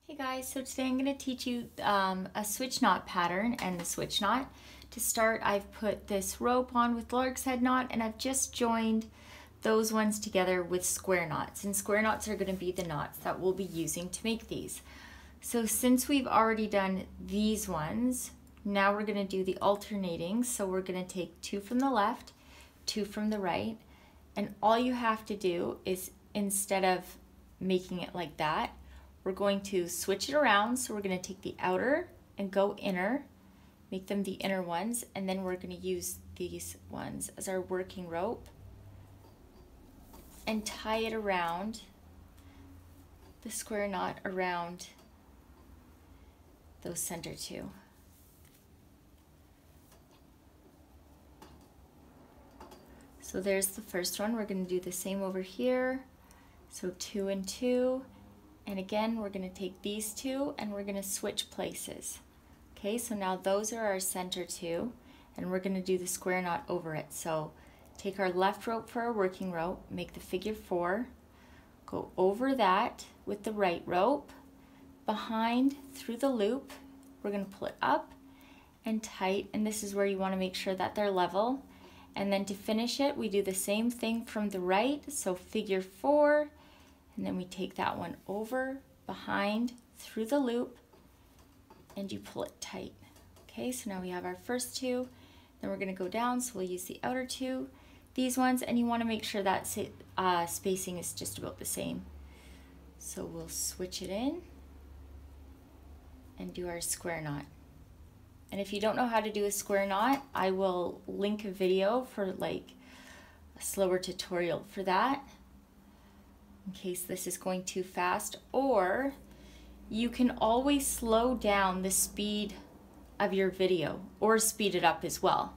Hey guys, so today I'm going to teach you a switch knot pattern and the switch knot. To start, I've put this rope on with lark's head knot and I've just joined those ones together with square knots. And square knots are going to be the knots that we'll be using to make these. So since we've already done these ones, now we're going to do the alternating. So we're going to take 2 from the left, 2 from the right, and all you have to do is, instead of making it like that, we're going to switch it around. So we're going to take the outer and go inner, make them the inner ones, and then we're going to use these ones as our working rope and tie it around the square knot around those center 2. So there's the first one. We're going to do the same over here. So 2 and 2. And again, we're going to take these 2 and we're going to switch places. Okay, so now those are our center 2 and we're going to do the square knot over it. So take our left rope for our working rope, make the figure 4, go over that with the right rope, behind through the loop, we're going to pull it up and tight, and this is where you want to make sure that they're level. And then to finish it, we do the same thing from the right, so figure 4, and then we take that one over, behind, through the loop, and you pull it tight. Okay, so now we have our first 2. Then we're going to go down, so we'll use the outer 2, these ones, and you want to make sure that spacing is just about the same. So we'll switch it in and do our square knot. And if you don't know how to do a square knot, I will link a video for like a slower tutorial for that, in case this is going too fast, or you can always slow down the speed of your video or speed it up as well.